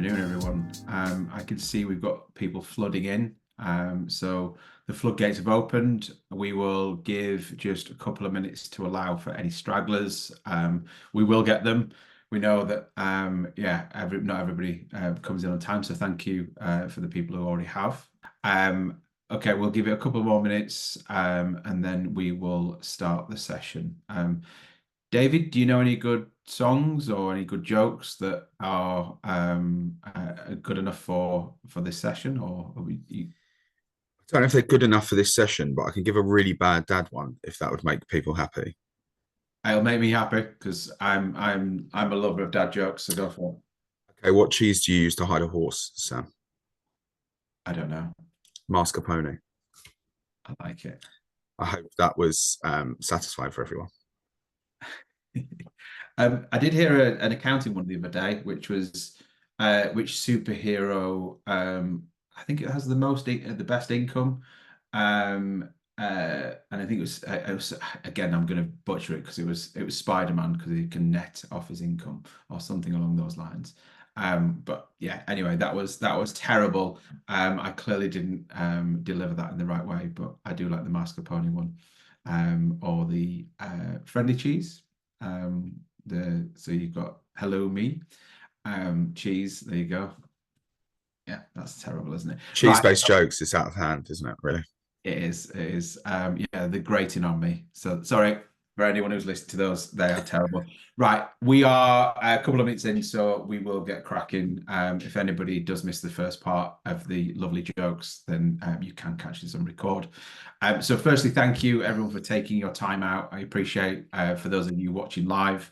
afternoon, everyone. I can see we've got people flooding in. So the floodgates have opened. We will give just a couple of minutes to allow for any stragglers. We will get them. We know that, not everybody comes in on time. So thank you for the people who already have. Okay, we'll give it a couple more minutes and then we will start the session. David, do you know any good songs or any good jokes that are good enough for this session? Or I don't know if they're good enough for this session, but I can give a really bad dad one if that would make people happy. it'll make me happy because I'm a lover of dad jokes. So go for it. Okay, what cheese do you use to hide a horse, Sam? I don't know. Mascarpone. I like it. I hope that was satisfying for everyone. I did hear an accounting one the other day, which was which superhero I think it has the best income. And I think it was again, I'm going to butcher it because it was Spider-Man because he can net off his income or something along those lines. But yeah, anyway, that was terrible. I clearly didn't deliver that in the right way, but I do like the mascarpone one, or the friendly cheese. So you've got hello me, cheese. There you go. Yeah, that's terrible, isn't it? Right, Cheese-based jokes is out of hand, isn't it, really? it is. It is. Yeah, the grating on me. So sorry for anyone who's listened to those. They are terrible. Right, we are a couple of minutes in, so we will get cracking. If anybody does miss the first part of the lovely jokes, then you can catch this on record. So firstly, thank you everyone for taking your time out. I appreciate for those of you watching live.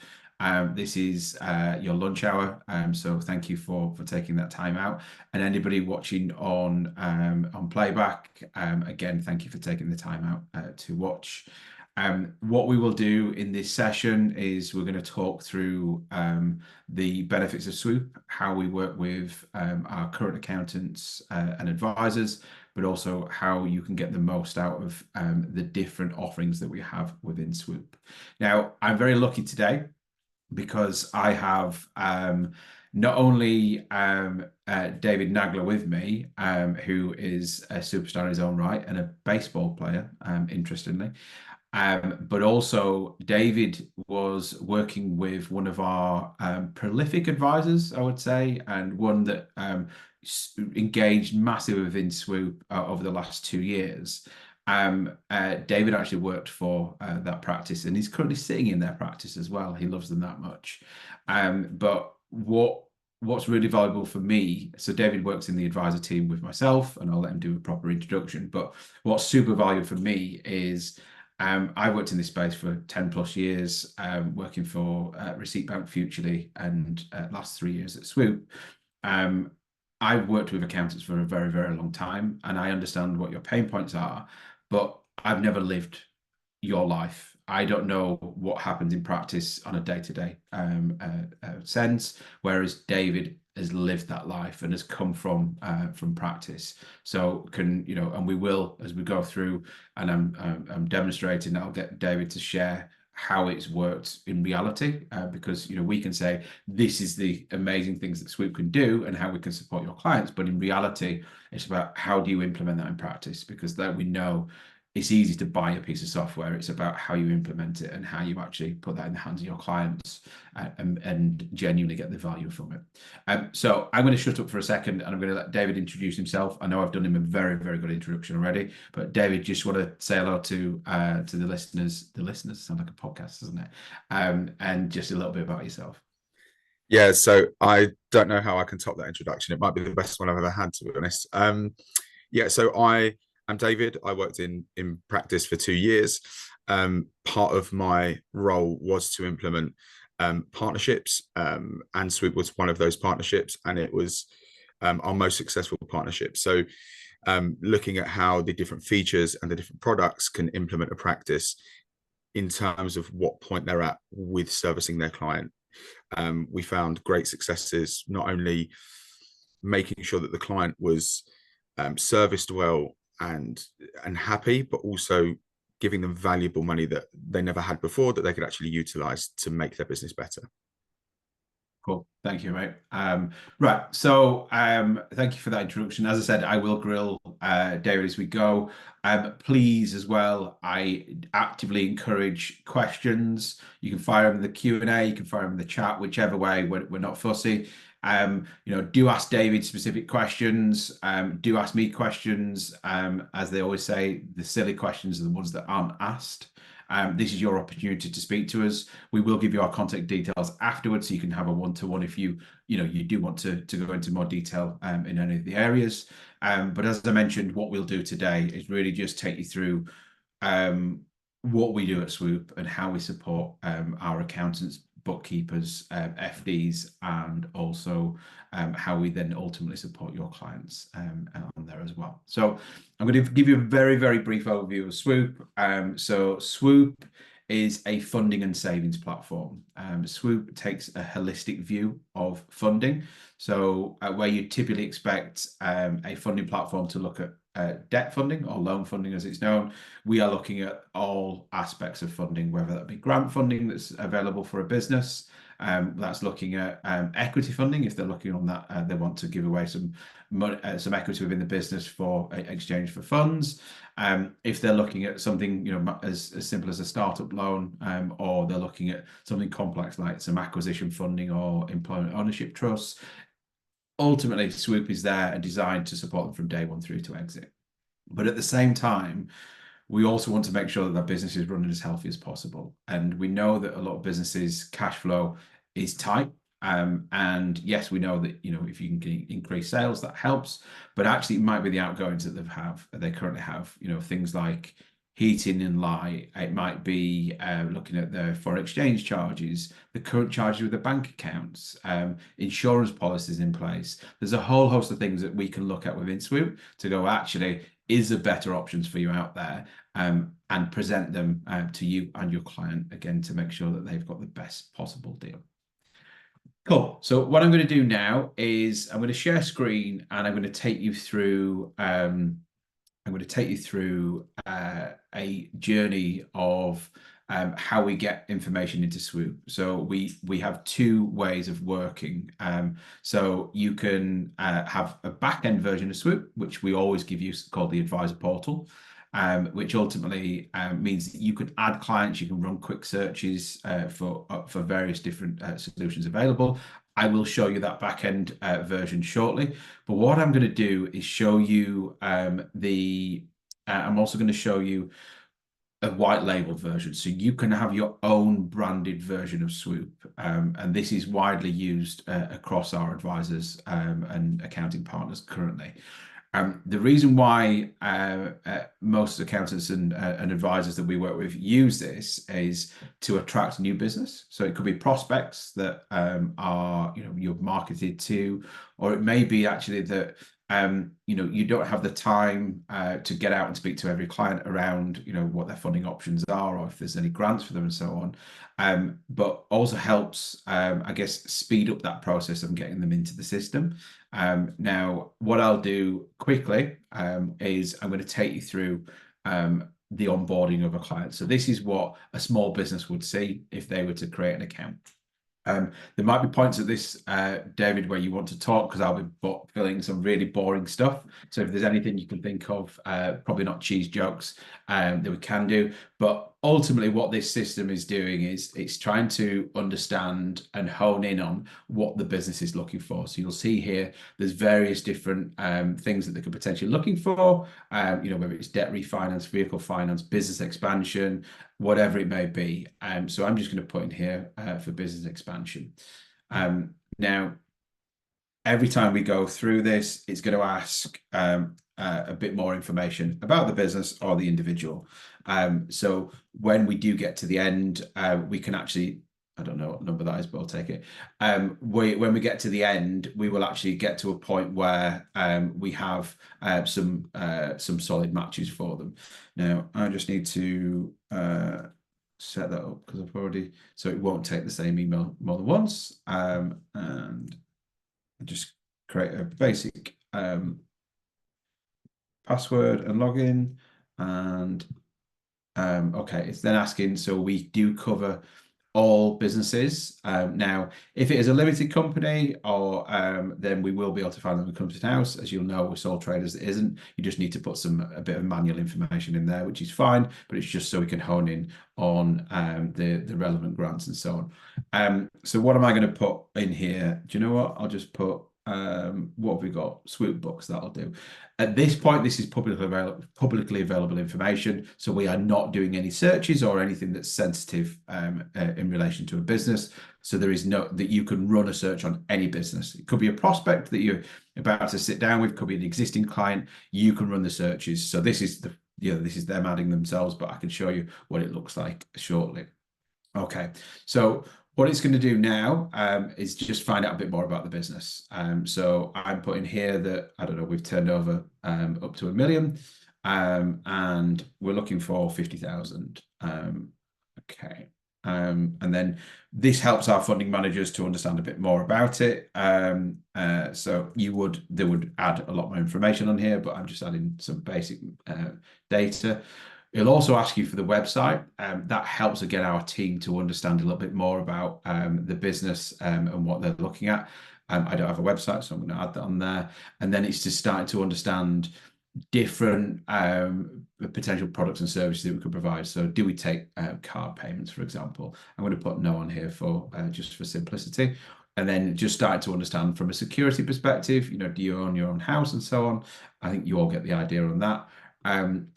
This is your lunch hour, so thank you for taking that time out. And anybody watching on playback, again, thank you for taking the time out to watch. What we will do in this session is we're going to talk through the benefits of Swoop, how we work with our current accountants and advisors, but also how you can get the most out of the different offerings that we have within Swoop. Now, I'm very lucky today because I have not only David Nagler with me, who is a superstar in his own right and a baseball player, interestingly, but also David was working with one of our prolific advisors, I would say, and one that engaged massively within Swoop over the last 2 years. David actually worked for that practice and he's currently sitting in their practice as well. He loves them that much. But what's really valuable for me, so David works in the advisor team with myself and I'll let him do a proper introduction. But what's super valuable for me is I worked in this space for 10 plus years, working for Receipt Bank Futurely and last 3 years at Swoop. I've worked with accountants for a very, very long time and I understand what your pain points are, but I've never lived your life. I don't know what happens in practice on a day-to-day sense, whereas David has lived that life and has come from practice. So and we will as we go through, and I'm demonstrating. I'll get David to share how it's worked in reality, because we can say this is the amazing things that Swoop can do and how we can support your clients, but in reality, it's about how do you implement that in practice, because that we know it's easy to buy a piece of software. It's about how you implement it and how you actually put that in the hands of your clients and genuinely get the value from it. So I'm going to shut up for a second and I'm going to let David introduce himself. I know I've done him a very, very good introduction already, but David, just want to say hello to the listeners. The listeners sound like a podcast, doesn't it? And just a little bit about yourself. Yeah, so I don't know how I can top that introduction. It might be the best one I've ever had, to be honest. Yeah, so I'm David. I worked in practice for 2 years. Part of my role was to implement partnerships, and Swoop was one of those partnerships, and it was our most successful partnership. So looking at how the different features and the different products can implement a practice in terms of what point they're at with servicing their client. We found great successes, not only making sure that the client was serviced well and happy, but also giving them valuable money that they never had before that they could actually utilize to make their business better. Cool. Thank you, mate. Right. So thank you for that introduction. As I said, I will grill David as we go. Please, as well, I actively encourage questions. You can fire them in the Q&A, you can fire them in the chat, whichever way. We're not fussy. Do ask David specific questions. Do ask me questions. As they always say, the silly questions are the ones that aren't asked. This is your opportunity to speak to us. We will give you our contact details afterwards, so you can have a one-to-one if you do want to go into more detail in any of the areas. But as I mentioned, what we'll do today is really just take you through what we do at Swoop and how we support our accountants, bookkeepers, FDs, and also how we then ultimately support your clients on there as well. So I'm going to give you a very, very brief overview of Swoop. So Swoop is a funding and savings platform. Swoop takes a holistic view of funding. So where you typically expect a funding platform to look at debt funding or loan funding as it's known, we are looking at all aspects of funding, whether that be grant funding that's available for a business, that's looking at equity funding if they're looking on that, they want to give away some money, some equity within the business for exchange for funds. If they're looking at something as simple as a startup loan, or they're looking at something complex like some acquisition funding or employment ownership trusts. Ultimately, Swoop is there and designed to support them from day one through to exit. But at the same time, we also want to make sure that their business is running as healthy as possible. And we know that a lot of businesses' cash flow is tight. And yes, we know that if you can increase sales, that helps. But actually, it might be the outgoings that they currently have. Things like heating and light. It might be looking at the foreign exchange charges, the current charges with the bank accounts, insurance policies in place. There's a whole host of things that we can look at within Swoop to go, actually, is there better options for you out there, and present them to you and your client, again, to make sure that they've got the best possible deal. Cool. So what I'm going to do now is I'm going to share screen and I'm going to take you through a journey of how we get information into Swoop. So we have two ways of working. So you can have a back-end version of Swoop, which we always give you, called the Advisor Portal, which ultimately means that you can add clients, you can run quick searches for various different solutions available. I will show you that back-end version shortly. But what I'm going to do is show you I'm also going to show you a white label version, so you can have your own branded version of Swoop, and this is widely used across our advisors and accounting partners currently. The reason why most accountants and advisors that we work with use this is to attract new business. So it could be prospects that are you're marketed to, or it may be actually that you don't have the time to get out and speak to every client around what their funding options are, or if there's any grants for them and so on. But also helps I guess speed up that process of getting them into the system. Now, what I'll do quickly is I'm going to take you through the onboarding of a client. So this is what a small business would see if they were to create an account. There might be points at this, David, where you want to talk, because I'll be filling some really boring stuff. So if there's anything you can think of, probably not cheese jokes, that we can do. But ultimately, what this system is doing is it's trying to understand and hone in on what the business is looking for. So you'll see here, there's various different things that they could potentially looking for, whether it's debt refinance, vehicle finance, business expansion, whatever it may be. So I'm just going to put in here for business expansion. Now, every time we go through this, it's going to ask a bit more information about the business or the individual. So when we do get to the end, we can actually, I don't know what number that is, but I'll take it. When we get to the end, we will actually get to a point where we have some solid matches for them. Now, I just need to set that up because I've already, so it won't take the same email more than once. And just create a basic password and login. And okay, it's then asking, so we do cover all businesses. Now, if it is a limited company, or then we will be able to find them in Company's House. As you'll know, with sole traders, it isn't. You just need to put a bit of manual information in there, which is fine, but it's just so we can hone in on the relevant grants and so on. So what am I going to put in here? Do you know what? I'll just put what have we got? Swoop books, that'll do. At this point, this is publicly available information, so we are not doing any searches or anything that's sensitive in relation to a business. So there is no that you can run a search on any business. It could be a prospect that you're about to sit down with, could be an existing client. You can run the searches. So this is this is them adding themselves, but I can show you what it looks like shortly. Okay, so what it's going to do now is just find out a bit more about the business. So I'm putting here that, I don't know, we've turned over up to 1 million, and we're looking for 50,000. Okay. And then this helps our funding managers to understand a bit more about it. So they would add a lot more information on here, but I'm just adding some basic data. It'll also ask you for the website. That helps again our team to understand a little bit more about the business and what they're looking at. I don't have a website, so I'm going to add that on there. And then it's just starting to understand different potential products and services that we could provide. So do we take card payments, for example? I'm going to put no on here for just for simplicity. And then just start to understand from a security perspective, do you own your own house and so on? I think you all get the idea on that.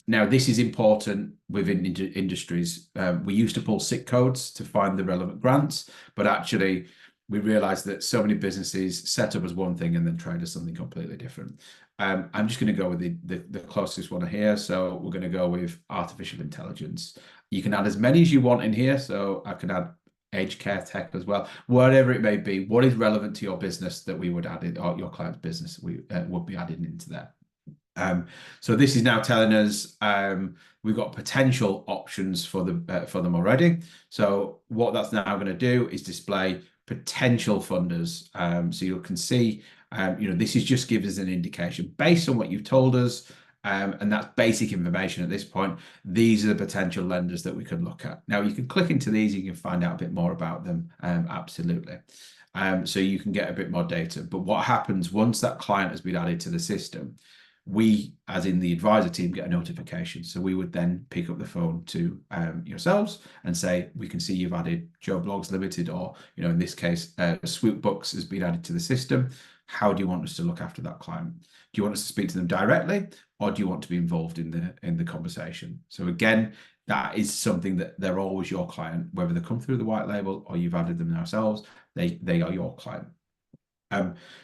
Now, this is important within industries. We used to pull SIC codes to find the relevant grants, but actually we realized that so many businesses set up as one thing and then trade as something completely different. I'm just going to go with the closest one here. So we're going to go with artificial intelligence. You can add as many as you want in here. So I can add aged care tech as well, whatever it may be. What is relevant to your business that we would add in, or your client's business we would be adding into there. So this is now telling us we've got potential options for them already. So what that's now going to do is display potential funders. So you can see, this is just gives us an indication based on what you've told us, and that's basic information at this point. These are the potential lenders that we could look at. Now you can click into these, you can find out a bit more about them. Absolutely. So you can get a bit more data. But what happens once that client has been added to the system? We, as in the advisor team, get a notification. So we would then pick up the phone to yourselves and say, we can see you've added Joe Blogs Limited, or, in this case, Swoop Books has been added to the system. How do you want us to look after that client? Do you want us to speak to them directly, or do you want to be involved in the conversation? So again, that is something that they're always your client, whether they come through the white label or you've added them yourselves, they are your client.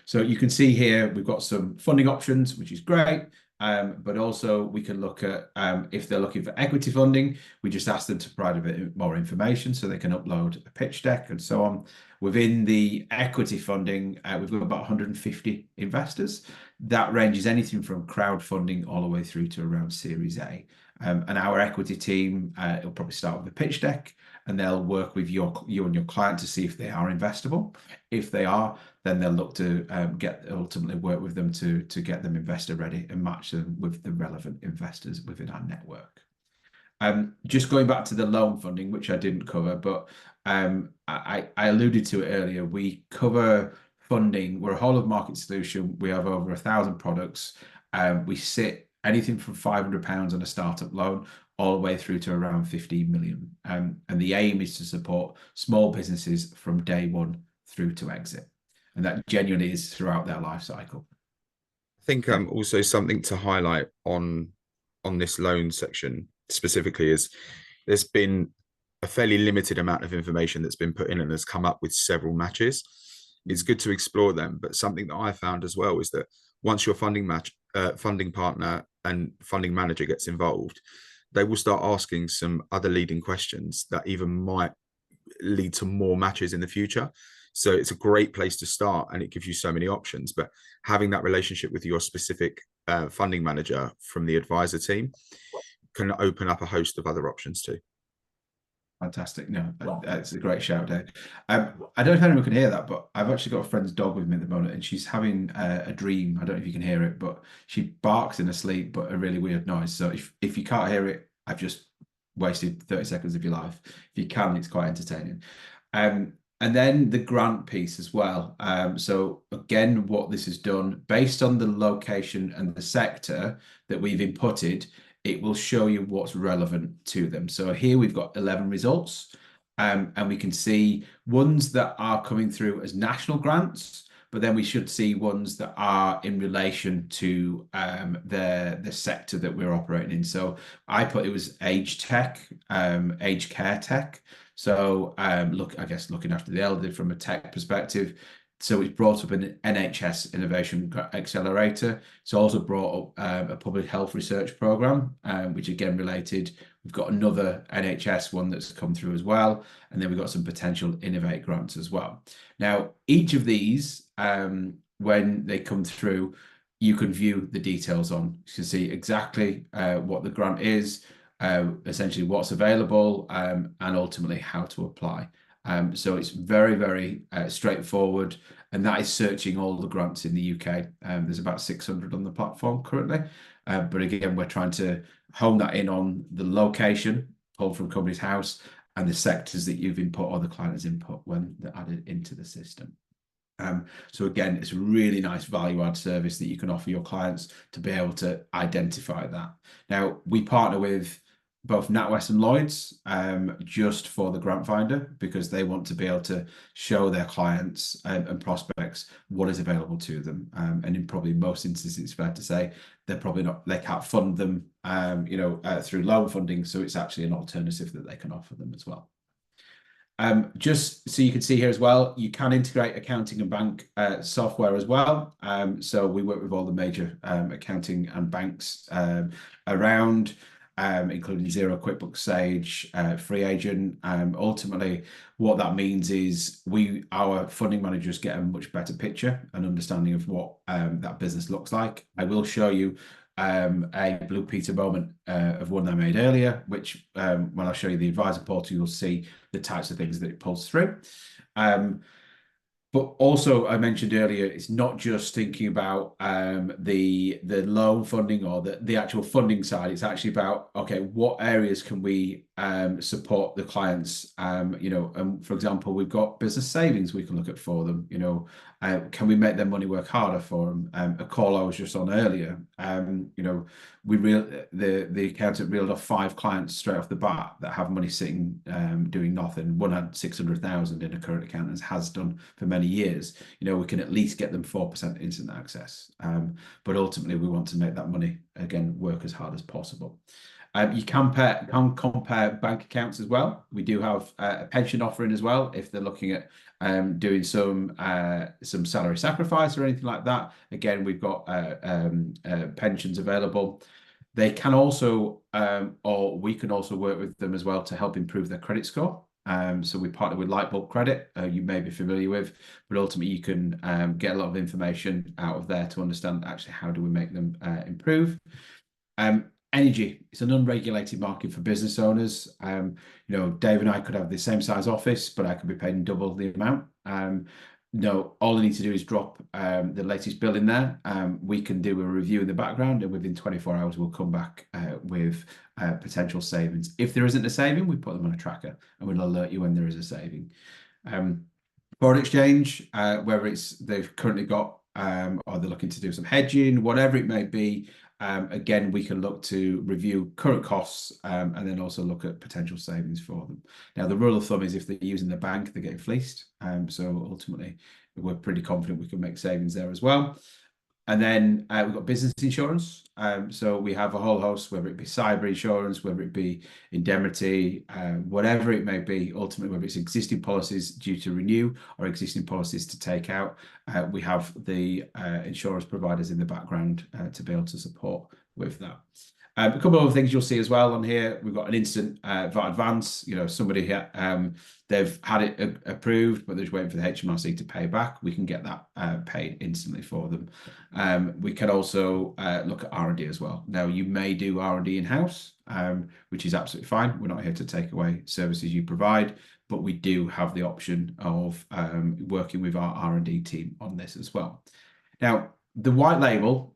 So you can see here, we've got some funding options, which is great. But also we can look at if they're looking for equity funding, we just ask them to provide a bit more information so they can upload a pitch deck and so on. Within the equity funding, we've got about 150 investors. That ranges anything from crowdfunding all the way through to around Series A. And our equity team, it'll probably start with a pitch deck, and they'll work with you and your client to see if they are investable. If they are, then they'll look to ultimately work with them to get them investor ready and match them with the relevant investors within our network. Just going back to the loan funding, which I didn't cover, but I alluded to it earlier. We cover funding. We're a whole of market solution. We have over 1,000 products. We sit anything from £500 on a startup loan all the way through to around 15 million. And the aim is to support small businesses from day one through to exit. And that genuinely is throughout their life cycle. I think also something to highlight on this loan section specifically is there's been a fairly limited amount of information that's been put in and has come up with several matches. It's good to explore them, but something that I found as well is that once your funding partner and funding manager gets involved, they will start asking some other leading questions that even might lead to more matches in the future. So it's a great place to start, and it gives you so many options. But having that relationship with your specific funding manager from the advisor team can open up a host of other options too. Fantastic. No, that's a great shout, Dave. I don't know if anyone can hear that, but I've actually got a friend's dog with me at the moment, and she's having a dream. I don't know if you can hear it, but she barks in her sleep, but a really weird noise. So if you can't hear it, I've just wasted 30 seconds of your life. If you can, it's quite entertaining. And then the grant piece as well. So again, what this has done, based on the location and the sector that we've inputted, it will show you what's relevant to them. So here we've got 11 results, and we can see ones that are coming through as national grants, but then we should see ones that are in relation to the sector that we're operating in. So I put it was age tech, age care tech. So I guess looking after the elderly from a tech perspective. So it's brought up an NHS Innovation Accelerator. It's also brought up a public health research program, which again related. We've got another NHS one that's come through as well. And then we've got some potential Innovate grants as well. Now, each of these, when they come through, you can view the details on. You can see exactly what the grant is, essentially what's available, and ultimately how to apply. So it's very, very straightforward, and that is searching all the grants in the UK. There's about 600 on the platform currently, but again, we're trying to hone that in on the location, pulled from company's house, and the sectors that you've input or the client has input when they're added into the system. So again, it's a really nice value add service that you can offer your clients to be able to identify that. Now, we partner with both NatWest and Lloyds just for the grant finder, because they want to be able to show their clients and prospects what is available to them. And in probably most instances, it's fair to say they can't fund them through loan funding. So it's actually an alternative that they can offer them as well. Just so you can see here as well, you can integrate accounting and bank software as well. So we work with all the major accounting and banks around, including Xero, QuickBooks, Sage, Free Agent. Ultimately, what that means is our funding managers get a much better picture and understanding of what that business looks like. I will show you a Blue Peter moment of one I made earlier, which when I show you the advisor portal, you'll see the types of things that it pulls through. But also, I mentioned earlier, it's not just thinking about the loan funding or the actual funding side. It's actually about, okay, what areas can we support the clients? For example, we've got business savings we can look at for them. Can we make their money work harder for them? A call I was just on earlier. The accountant reeled off 5 clients straight off the bat that have money sitting doing nothing. One had 600,000 in a current account, and has done for many years. We can at least get them 4% instant access. But ultimately, we want to make that money again work as hard as possible. You can compare bank accounts as well. We do have a pension offering as well if they're looking at doing some salary sacrifice or anything like that. Again, we've got pensions available. They can also, or we can also work with them as well to help improve their credit score. So we partner with Lightbulb Credit, you may be familiar with, but ultimately you can get a lot of information out of there to understand actually how do we make them improve. Energy, it's an unregulated market for business owners. Dave and I could have the same size office, but I could be paying double the amount. All I need to do is drop the latest bill in there. We can do a review in the background, and within 24 hours, we'll come back with potential savings. If there isn't a saving, we put them on a tracker, and we'll alert you when there is a saving. Foreign exchange, whether they've currently got or they're looking to do some hedging, whatever it may be. Again, we can look to review current costs and then also look at potential savings for them. Now, the rule of thumb is if they're using the bank, they're getting fleeced. So ultimately, we're pretty confident we can make savings there as well. And then we've got business insurance. So we have a whole host, whether it be cyber insurance, whether it be indemnity, whatever it may be, ultimately, whether it's existing policies due to renew or existing policies to take out, we have the insurance providers in the background to be able to support with that. A couple of other things you'll see as well on here. We've got an instant VAT advance. Somebody here, they've had it approved, but they're just waiting for the HMRC to pay back. We can get that paid instantly for them. We can also look at R&D as well. Now, you may do R&D in-house, which is absolutely fine. We're not here to take away services you provide, but we do have the option of working with our R&D team on this as well. Now, the white label,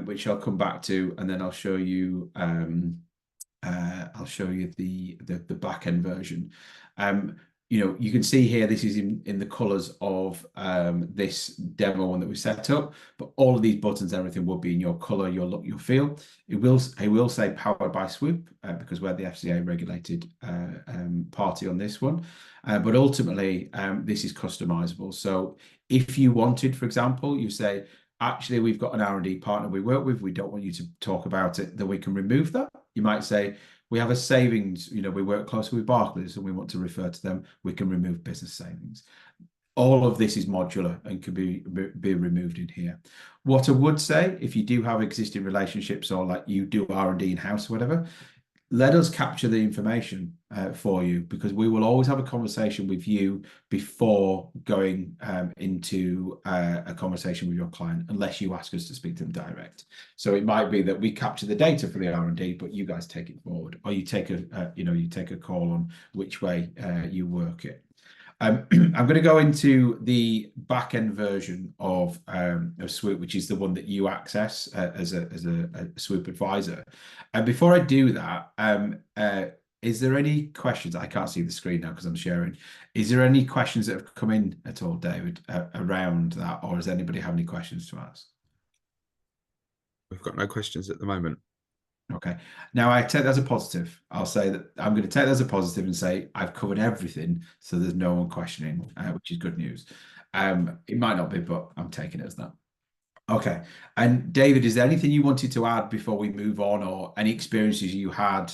which I'll come back to, and then I'll show you I'll show you the back end version. You can see here, this is in the colors of this demo one that we set up, but all of these buttons, everything will be in your color, your look, your feel. It will say powered by Swoop because we're the FCA regulated party on this one. But ultimately, this is customizable. So if you wanted, for example, you say, actually, we've got an R&D partner we work with, we don't want you to talk about it, then we can remove that. You might say, we have a savings, we work closely with Barclays and we want to refer to them, we can remove business savings. All of this is modular and can be removed in here. What I would say, if you do have existing relationships or like you do R&D in-house or whatever, let us capture the information for you, because we will always have a conversation with you before going into a conversation with your client, unless you ask us to speak to them direct. So it might be that we capture the data for the R&D, but you guys take it forward, or you take a call on which way you work it. I'm going to go into the back-end version of Swoop, which is the one that you access as a Swoop advisor. And before I do that, is there any questions? I can't see the screen now because I'm sharing. Is there any questions that have come in at all, David, around that, or does anybody have any questions to ask? We've got no questions at the moment. Okay. Now I take that as a positive. I'll say that I'm going to take that as a positive and say I've covered everything, so there's no one questioning, which is good news. It might not be, but I'm taking it as that. Okay. And David, is there anything you wanted to add before we move on, or any experiences you had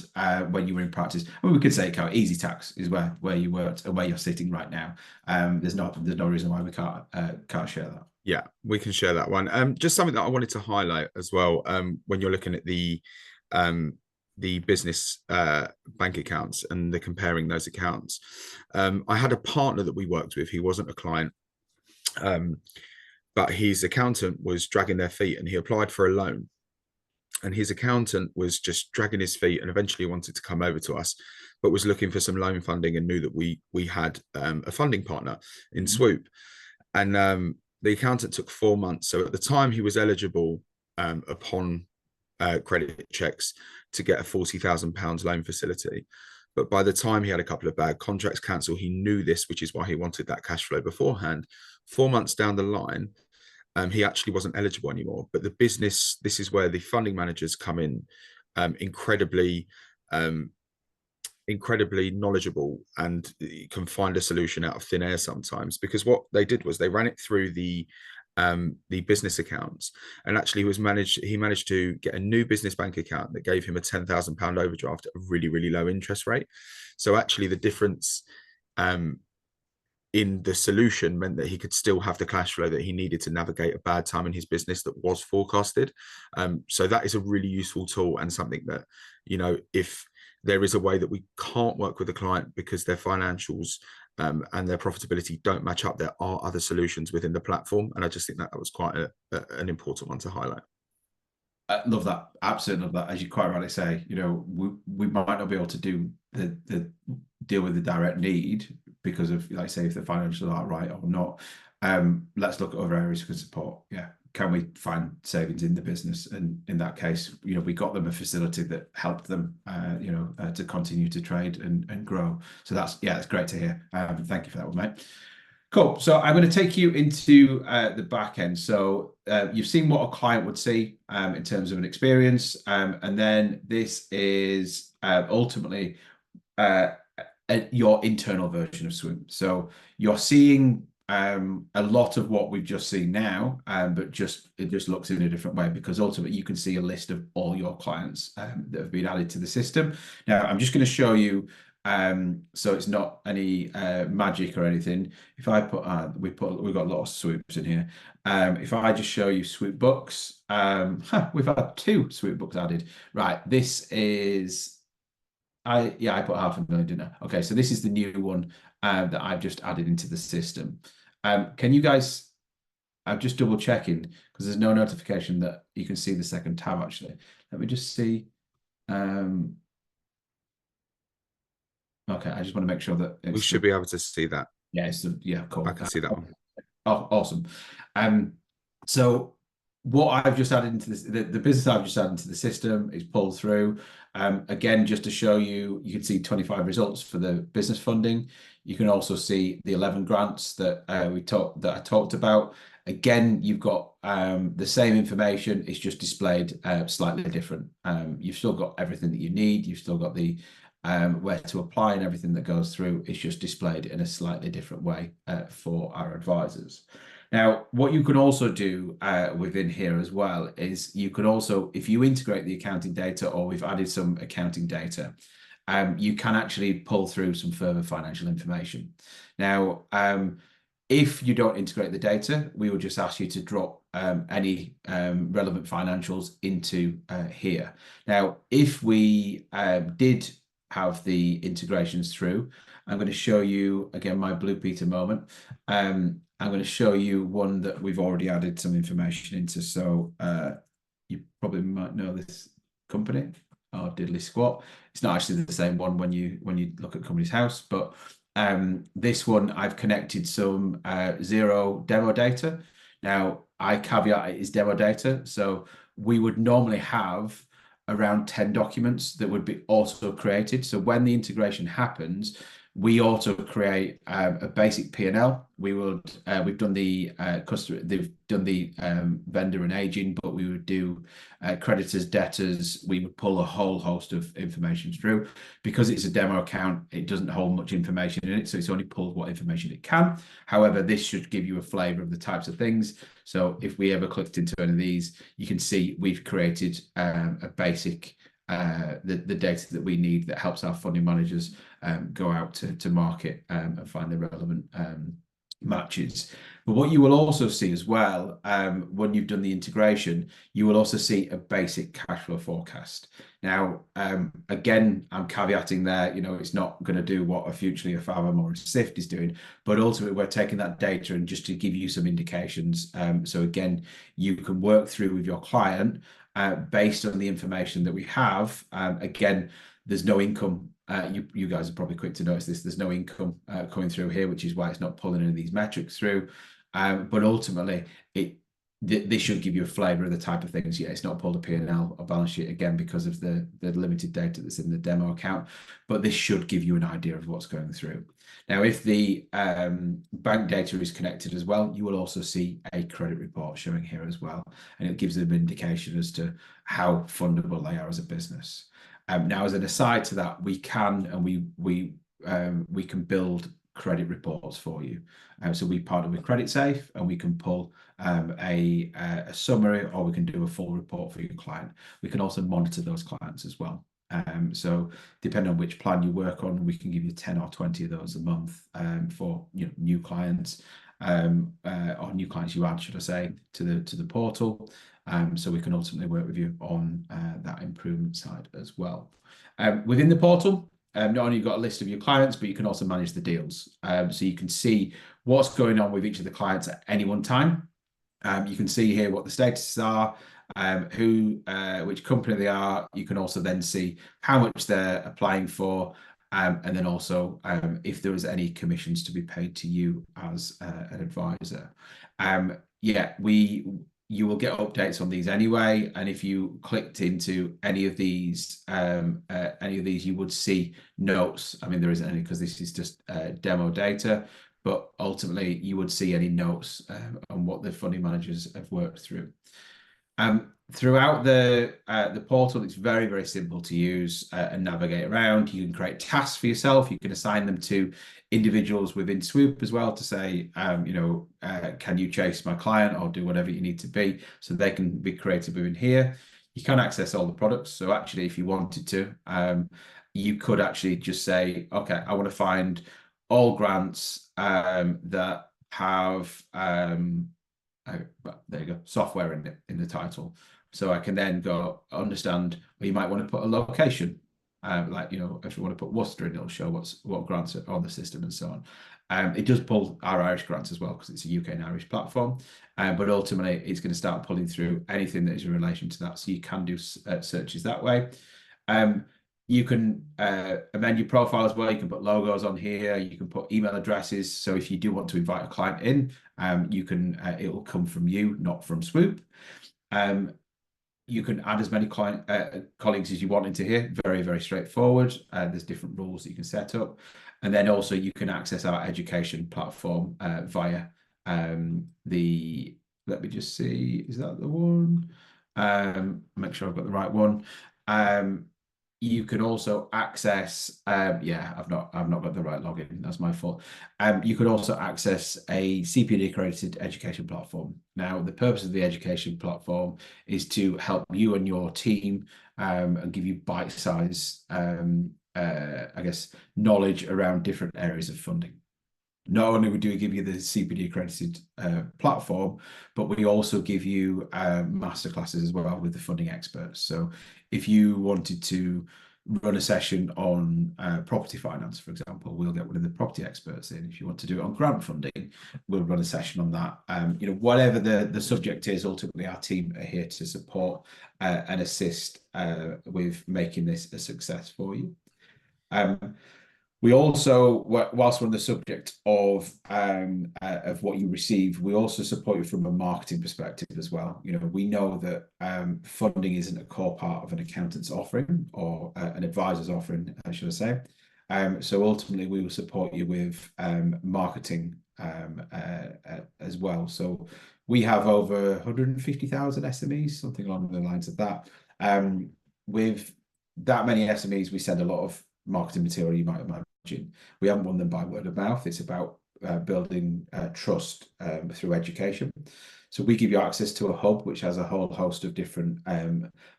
when you were in practice? I mean, we could say Easy Tax is where you worked and where you're sitting right now. There's no reason why we can't share that. Yeah, we can share that one. Just something that I wanted to highlight as well. When you're looking at the business bank accounts and the comparing those accounts, I had a partner that we worked with. He wasn't a client, but his accountant was dragging their feet, and he applied for a loan. And his accountant was just dragging his feet, and eventually wanted to come over to us, but was looking for some loan funding and knew that we had a funding partner in Swoop. And the accountant took 4 months. So at the time, he was eligible upon credit checks to get a £40,000 loan facility. But by the time he had a couple of bad contracts cancelled, he knew this, which is why he wanted that cash flow beforehand. 4 months down the line, he actually wasn't eligible anymore. But the business, this is where the funding managers come in, incredibly knowledgeable, and can find a solution out of thin air sometimes, because what they did was they ran it through the business accounts, and actually he managed to get a new business bank account that gave him a £10,000 overdraft at a really, really low interest rate. So actually the difference in the solution meant that he could still have the cash flow that he needed to navigate a bad time in his business that was forecasted. So that is a really useful tool, and something that, if there is a way that we can't work with a client because their financials and their profitability don't match up, there are other solutions within the platform. And I just think that was quite an important one to highlight. I love that. Absolutely love that. As you quite rightly say, we might not be able to do the deal with the direct need because of, like, say, if the financials are right or not. Let's look at other areas for support. Yeah. Can we find savings in the business? And in that case, we got them a facility that helped them, to continue to trade and grow. So that's great to hear. Thank you for that one, mate. Cool. So I'm going to take you into the back end. So you've seen what a client would see in terms of an experience. And then this is ultimately your internal version of Swoop. So you're seeing a lot of what we've just seen now, but it just looks in a different way, because ultimately you can see a list of all your clients that have been added to the system. Now, I'm just going to show you, so it's not any magic or anything. If I put, we've got a lot of Swoops in here. If I just show you Swoop books, we've had 2 Swoop books added. Right, this is, I put 500,000, didn't I? Okay, so this is the new one that I've just added into the system. Can you guys, I'm just double checking because there's no notification that you can see the second tab actually. Let me just see. Okay, I just want to make sure that We should be able to see that. Yeah, cool. I can see that one. Oh, awesome. So what I've just added into this, the business I've just added into the system is pulled through. Again, just to show you, you can see 25 results for the business funding. You can also see the 11 grants that I talked about. Again, you've got the same information. It's just displayed slightly different. You've still got everything that you need. You've still got the where to apply and everything that goes through. It's just displayed in a slightly different way for our advisors. Now, what you can also do within here as well is you can also, if you integrate the accounting data, or we've added some accounting data, you can actually pull through some further financial information. Now, if you don't integrate the data, we will just ask you to drop any relevant financials into here. Now, if we did have the integrations through, I'm going to show you again my Blue Peter moment. I'm going to show you one that we've already added some information into. So you probably might know this company, or Diddly Squat. It's not actually the same one when you look at Companies House, but this one I've connected some Xero demo data. Now, I caveat it is demo data, so we would normally have around 10 documents that would be auto created. So when the integration happens, we auto create a basic P&L. We've done the customer, they've done the vendor and aging, but we would do creditors, debtors. We would pull a whole host of information through. Because it's a demo account, it doesn't hold much information in it, so it's only pulled what information it can. However, this should give you a flavor of the types of things. So if we ever clicked into any of these, you can see we've created a basic the data that we need that helps our funding managers go out to market and find the relevant matches. But what you will also see as well, when you've done the integration, you will also see a basic cash flow forecast. Now, again, I'm caveating there, it's not going to do what a Futurely, a Fathom, or a Sift is doing, but ultimately we're taking that data and just to give you some indications. So again, you can work through with your client based on the information that we have. Again, there's no income. You guys are probably quick to notice this. There's no income coming through here, which is why it's not pulling any of these metrics through. But ultimately, this should give you a flavour of the type of things. Yeah, it's not pulled a P&L or balance sheet again because of the limited data that's in the demo account. But this should give you an idea of what's going through. Now, if the bank data is connected as well, you will also see a credit report showing here as well. And it gives them an indication as to how fundable they are as a business. Now, as an aside to that, we can build credit reports for you. So we partner with CreditSafe, and we can pull a summary, or we can do a full report for your client. We can also monitor those clients as well. So depending on which plan you work on, we can give you 10 or 20 of those a month for new clients, or new clients you add, should I say, to the portal. So we can ultimately work with you on that improvement side as well. Within the portal, not only you've got a list of your clients, but you can also manage the deals. So you can see what's going on with each of the clients at any one time. You can see here what the statuses are, which company they are. You can also then see how much they're applying for, and then also if there was any commissions to be paid to you as an advisor. You will get updates on these anyway, and if you clicked into any of these, you would see notes. I mean, there isn't any because this is just demo data, but ultimately you would see any notes on what the funding managers have worked through. Throughout the portal, it's very, very simple to use and navigate around. You can create tasks for yourself. You can assign them to individuals within Swoop as well to say, can you chase my client or do whatever you need to be, so they can be created within here. You can access all the products. So actually, if you wanted to, you could actually just say, okay, I want to find all grants that have there you go, software in the title. So I can then go understand, or you might want to put a location, if you want to put Worcester in, it'll show what grants are on the system and so on. It does pull our Irish grants as well because it's a UK and Irish platform, but ultimately it's going to start pulling through anything that is in relation to that. So you can do searches that way. You can amend your profile as well. You can put logos on here. You can put email addresses. So if you do want to invite a client in, you can. It will come from you, not from Swoop. You can add as many colleagues as you want into here. Very, very straightforward. There's different rules that you can set up. And then also you can access our education platform via let me just see, is that the one? Make sure I've got the right one. You can also access, yeah, I've not got the right login. That's my fault. You could also access a CPD accredited education platform. Now, the purpose of the education platform is to help you and your team and give you bite-size, I guess, knowledge around different areas of funding. Not only do we give you the CPD accredited platform, but we also give you masterclasses as well with the funding experts. So if you wanted to run a session on property finance, for example, we'll get one of the property experts in. If you want to do it on grant funding, we'll run a session on that. Whatever the subject is, ultimately our team are here to support and assist with making this a success for you. We also, whilst we're on the subject of what you receive, we also support you from a marketing perspective as well. We know that funding isn't a core part of an accountant's offering or an advisor's offering, should I say. So ultimately, we will support you with marketing as well. So we have over 150,000 SMEs, something along the lines of that. With that many SMEs, we send a lot of marketing material, you might imagine. We haven't won them by word of mouth. It's about building trust through education. So we give you access to a hub which has a whole host of different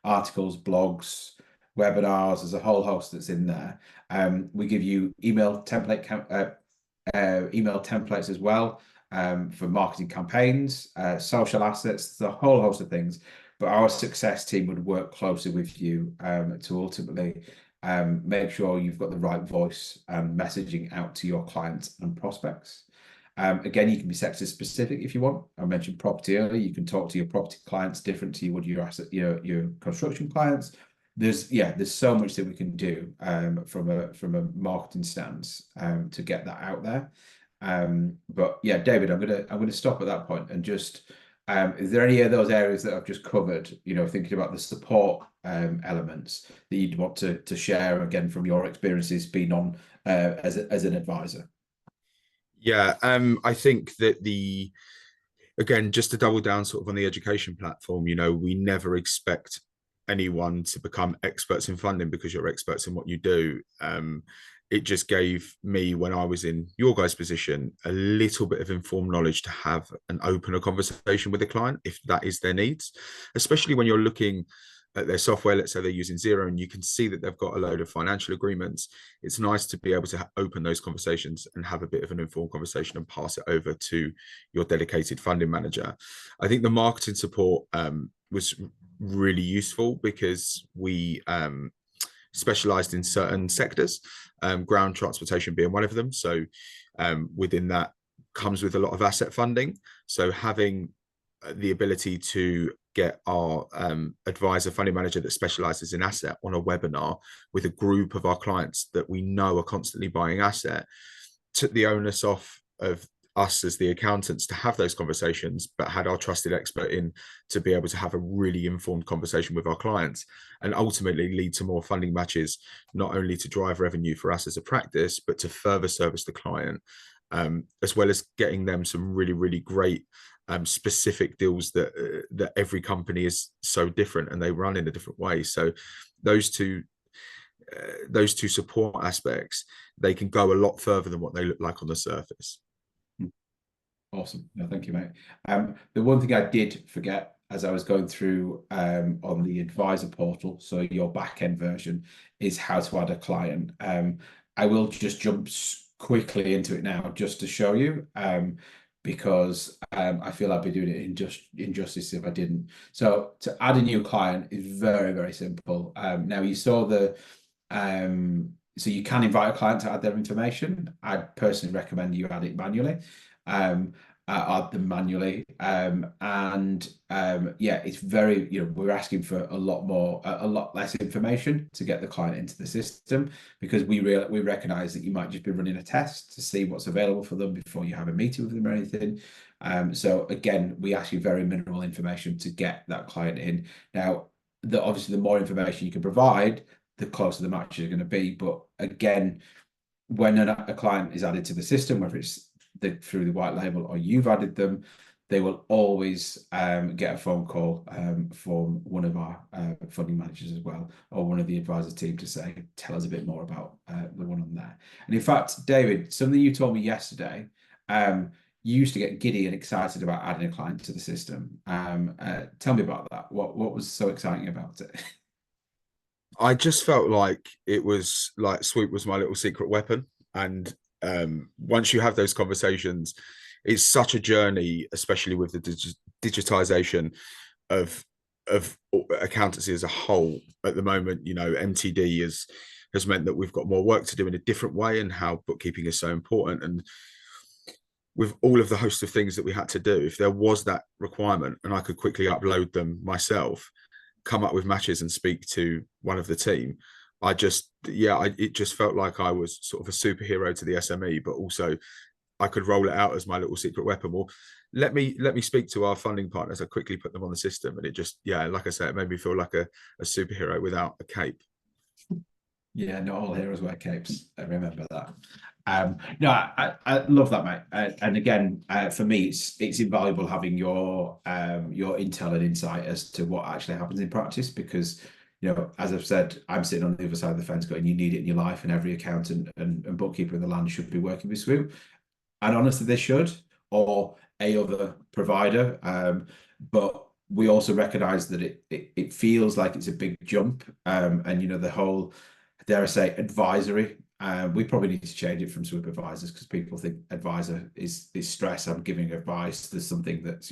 articles, blogs, webinars. There's a whole host that's in there. We give you email templates as well for marketing campaigns, social assets, the whole host of things. But our success team would work closely with you to ultimately make sure you've got the right voice and messaging out to your clients and prospects. Again, you can be sector specific if you want. I mentioned property earlier. You can talk to your property clients different to you would your construction clients. There's so much that we can do from a marketing stance to get that out there. But yeah, David, I'm gonna stop at that point and just is there any of those areas that I've just covered, thinking about the support elements that you'd want to share again from your experiences being on as an advisor? Yeah, I think that again, just to double down sort of on the education platform, we never expect anyone to become experts in funding because you're experts in what you do. It just gave me, when I was in your guys' position, a little bit of informed knowledge to have and open a conversation with a client if that is their needs, especially when you're looking at their software. Let's say they're using Xero and you can see that they've got a load of financial agreements. It's nice to be able to open those conversations and have a bit of an informed conversation and pass it over to your dedicated funding manager. I think the marketing support was really useful because we specialized in certain sectors, ground transportation being one of them. So within that comes with a lot of asset funding. So having the ability to get our advisor funding manager that specializes in asset on a webinar with a group of our clients that we know are constantly buying asset took the onus off of us as the accountants to have those conversations, but had our trusted expert in to be able to have a really informed conversation with our clients and ultimately lead to more funding matches, not only to drive revenue for us as a practice, but to further service the client, as well as getting them some really, really great specific deals that every company is so different and they run in a different way. So those two support aspects, they can go a lot further than what they look like on the surface. Awesome. No, thank you, mate. The one thing I did forget as I was going through on the advisor portal, so your back end version, is how to add a client. I will just jump quickly into it now just to show you, because I feel I'd be doing it injustice if I didn't. So to add a new client is very, very simple. Now you saw so you can invite a client to add their information. I'd personally recommend you add it manually. add them manually. Yeah, it's very, we're asking for a lot less information to get the client into the system, because we recognize that you might just be running a test to see what's available for them before you have a meeting with them or anything. So again, we ask you very minimal information to get that client in. Now, obviously, the more information you can provide, the closer the matches are going to be. But again, when a client is added to the system, whether it's through the white label or you've added them, they will always get a phone call from one of our funding managers as well, or one of the advisor team, to say, tell us a bit more about the one on there. And in fact, David, something you told me yesterday, you used to get giddy and excited about adding a client to the system. Tell me about that. What was so exciting about it? I just felt like it was like Swoop was my little secret weapon. And once you have those conversations, it's such a journey, especially with the digitization of accountancy as a whole. At the moment, MTD has meant that we've got more work to do in a different way, and how bookkeeping is so important. And with all of the host of things that we had to do, if there was that requirement and I could quickly upload them myself, come up with matches and speak to one of the team, it just felt like I was sort of a superhero to the SME, but also I could roll it out as my little secret weapon. Well, let me speak to our funding partners. I quickly put them on the system, and it just, like I said, it made me feel like a superhero without a cape. Yeah, not all heroes wear capes. I remember that. No, I love that, mate. And again, for me, it's invaluable having your intel and insight as to what actually happens in practice, because as I've said, I'm sitting on the other side of the fence going, you need it in your life, and every accountant and bookkeeper in the land should be working with Swoop. And honestly, they should, or a other provider. But we also recognise that it feels like it's a big jump, and the whole, dare I say, advisory. We probably need to change it from Swoop advisors, because people think advisor is stress. I'm giving advice. There's something that's,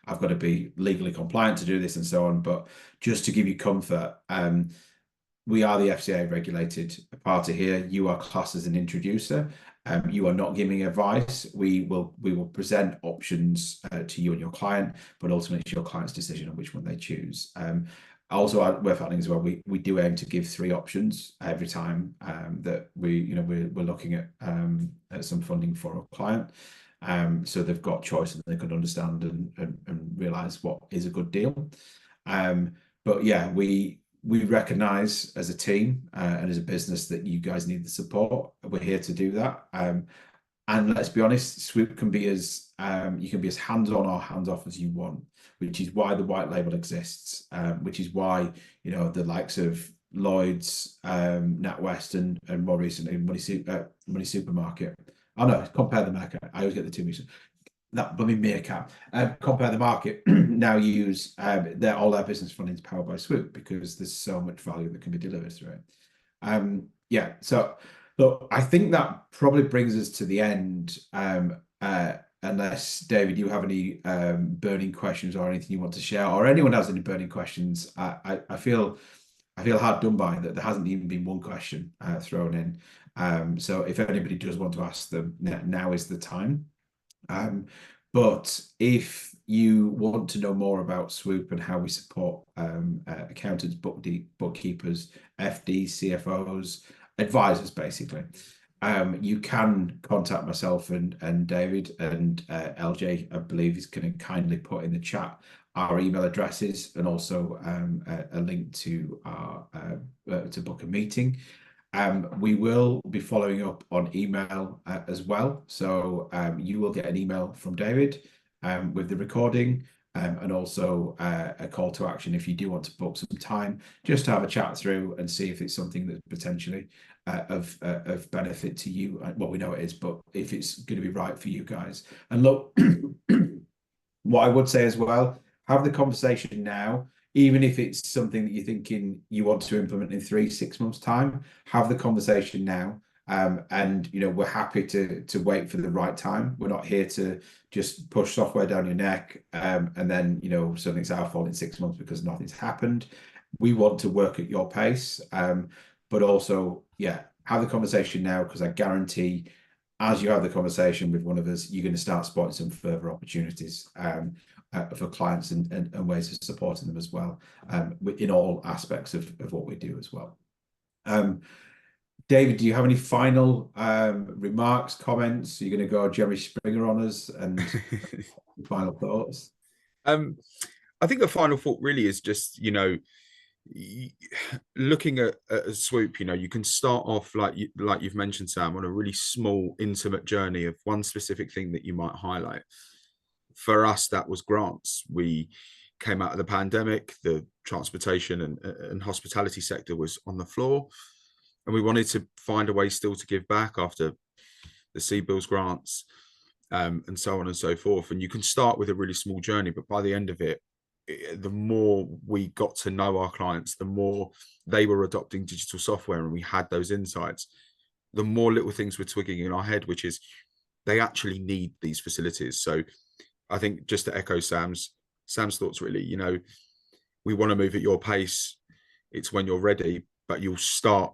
I've got to be legally compliant to do this and so on. But just to give you comfort, we are the FCA regulated party here. You are classed as an introducer. You are not giving advice. We will present options to you and your client, but ultimately it's your client's decision on which one they choose. Also, worth adding as well, we do aim to give 3 options every time that we're looking at some funding for a client. So they've got choice and they could understand and realize what is a good deal. But yeah, we recognize as a team and as a business that you guys need the support. We're here to do that. And let's be honest, Swoop can be as you can be as hands-on or hands-off as you want, which is why the white label exists, which is why the likes of Lloyd's, NatWest, and more recently Money Supermarket. Oh no, Compare the Market. I always get the two mixed. That blooming Meerkat. Compare the Market now use all their business funding is powered by Swoop, because there's so much value that can be delivered through it. Yeah, so look, I think that probably brings us to the end. Unless, David, you have any burning questions or anything you want to share, or anyone has any burning questions. I feel hard done by that there hasn't even been one question thrown in. So if anybody does want to ask them, now is the time. But if you want to know more about Swoop and how we support accountants, bookkeepers, FDs, CFOs, advisors, basically, you can contact myself and David, and LJ, I believe, is going to kindly put in the chat our email addresses, and also a link to our to book a meeting. We will be following up on email as well. So you will get an email from David with the recording, and also a call to action if you do want to book some time just to have a chat through and see if it's something that's potentially of benefit to you. Well, we know it is, but if it's going to be right for you guys. And look, what I would say as well, have the conversation now. Even if it's something that you're thinking you want to implement in 3-6 months' time, have the conversation now. And we're happy to wait for the right time. We're not here to just push software down your neck, and then something's our fault in 6 months because nothing's happened. We want to work at your pace, but also, yeah, have the conversation now, because I guarantee as you have the conversation with one of us, you're going to start spotting some further opportunities for clients and ways of supporting them as well, in all aspects of what we do as well. David, do you have any final remarks, comments? Are you going to go Jerry Springer on us and final thoughts? I think the final thought really is just, looking at a Swoop, you can start off like you've mentioned, Sam, on a really small, intimate journey of one specific thing that you might highlight. For us, that was grants. We came out of the pandemic, the transportation and hospitality sector was on the floor, and we wanted to find a way still to give back after the CBILS grants, and so on and so forth. And you can start with a really small journey, but by the end of it, the more we got to know our clients, the more they were adopting digital software and we had those insights, the more little things were twigging in our head, which is they actually need these facilities. So I think, just to echo Sam's thoughts, really, we want to move at your pace. It's when you're ready, but you'll start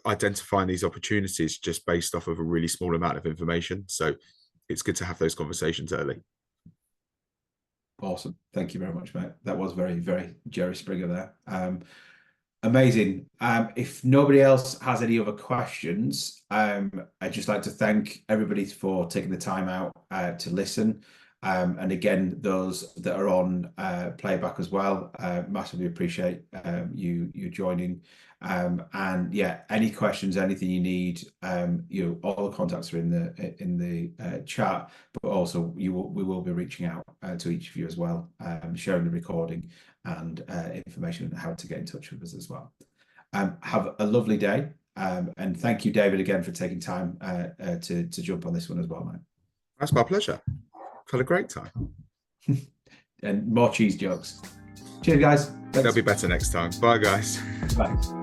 identifying these opportunities just based off of a really small amount of information. So it's good to have those conversations early. Awesome. Thank you very much, mate. That was very, very Jerry Springer there. Amazing. If nobody else has any other questions, I'd just like to thank everybody for taking the time out to listen. And again, those that are on playback as well, massively appreciate you joining. And yeah, any questions, anything you need, all the contacts are in the chat, but also we will be reaching out to each of you as well, sharing the recording and information on how to get in touch with us as well. Have a lovely day, and thank you, David, again for taking time to jump on this one as well, mate. That's my pleasure. Had a great time. And more cheese jokes. Cheers, guys. Thanks. They'll be better next time. Bye, guys. Bye.